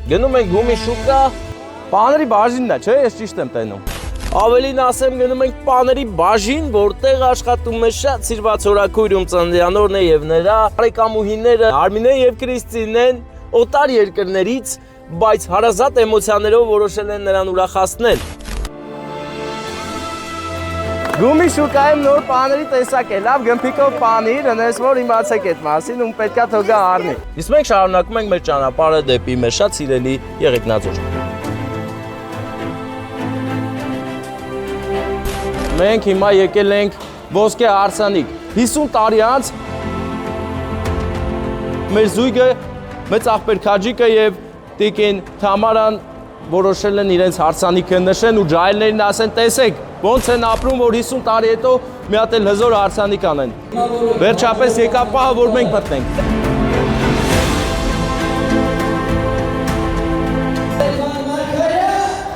Գնում ենք գումի շուկա, Պաների բաժինն է, չէ, ես ճիշտ եմ տենում։ ավելին ասեմ գնում ենք պաների բաժին, որտեղ աշխատում է շատ սիրված օրակույրում ծննդյանորն է եւ նրա բարեկամուհիները Արմինեն եւ Կրիստինեն են օտար երկրներից, բայց հարազատ էմոցիաներով որոշել են նրան ուրախացնել։ Գումի շուկայում նոր պաների տեսակ է, լավ գմփիկով պանիր, ընես որ իմացեք այդ մասին, ու պետքա թողա առնի։ Իսկ մենք շարունակում ենք մեր ճանապարհը դեպի մեր շատ սիրելի Եղեգնաձոր։ Մենք հիմա եկել ենք ոսկե հարսանիք։ 50 տարի անց մեր զույգը, մեծ աղբեր Քաջիկը եւ տիկին Թամարան որոշել են իրենց հարսանիքը նշեն ու ջահելներին ասեն, տեսեք, ոնց են ապրում, որ 50 տարի հետո մի հատ էլ հզոր հարսանիք անեն։ Վերջապես եկավ պահը, որ մենք մտնենք։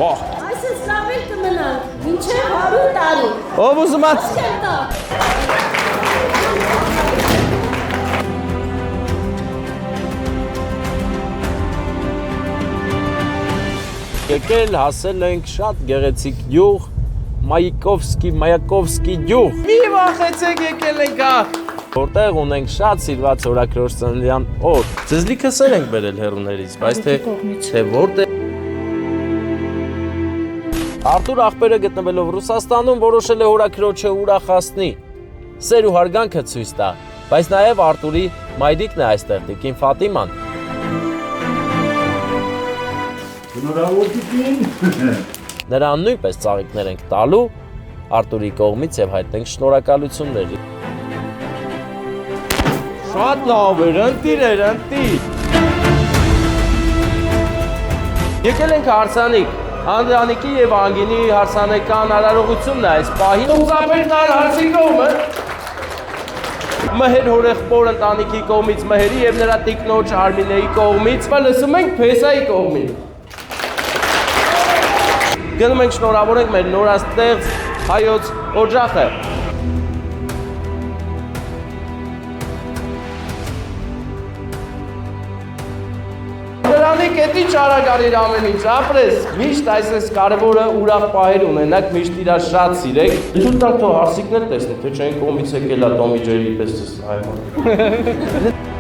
Պահ։ Այսպես լավ էլ կմնանք, մինչև 100 տարի։ Ով ուզում է Եկել հասել ենք շատ գեղեցիկ գյուղ, Մայակովսկի գյուղ, Մի վախեցեք եկել ենք ա։ որտեղ ունենք շատ սիրված օրաքրոջ ծննդյան օր։ Ձեզլիքը սեր ենք բերել հեռուներից, բայց թե որտեղ Արտուր աղբերը գտնվելով Ռուսաստանում որոշել է օրաքրոջը ուրախացնի, սեր ու հարգանքը ցույց տա, բայց նաև Արտուրի մայրիկն է այստեղ, տիկին Ֆատիման։ Նրան նույնպես ծաղիկներ ենք տալու Արտուրի կողմից եւ հայտնենք շնորհակալություններ։ Շատ լավ էր, ընտիր։ Եկել ենք հարսանիք, Անդրանիկի եւ Անգինի հարսանեկան արարողությունն է այս պահին։ Ուզապերտար հարսիկով է։ Մհեր հորեղբոր ընտանիքի կողմից Մհերի եւ նրա տիկնոջ Արմինեի կողմից, լսում ենք Փեսայի կողմից։ Գնում ենք շնորհավորենք մեր նորաստեղծ հայոց օջախը։ Դրանիկ էտի ճարագարիր ամեն ինչ, ապրես, միշտ այսպես կարևորը ուրախ պահեր ունենակ, միշտ իրար շատ սիրեք։ Դու տակ թող հարսիկներ տեսնի, թե չեն կողմից եկել է Տոմի Ջերի պես հայմոն։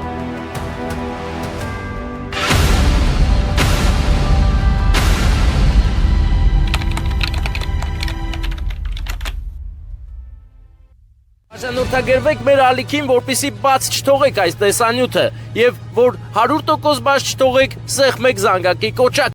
Նորթագերվեք մեր ալիքին, որպեսզի բաց չթողեք այս տեսանյութը եւ որ 100% բաց չթողեք, սեղ մեկ զանգակի կոճակ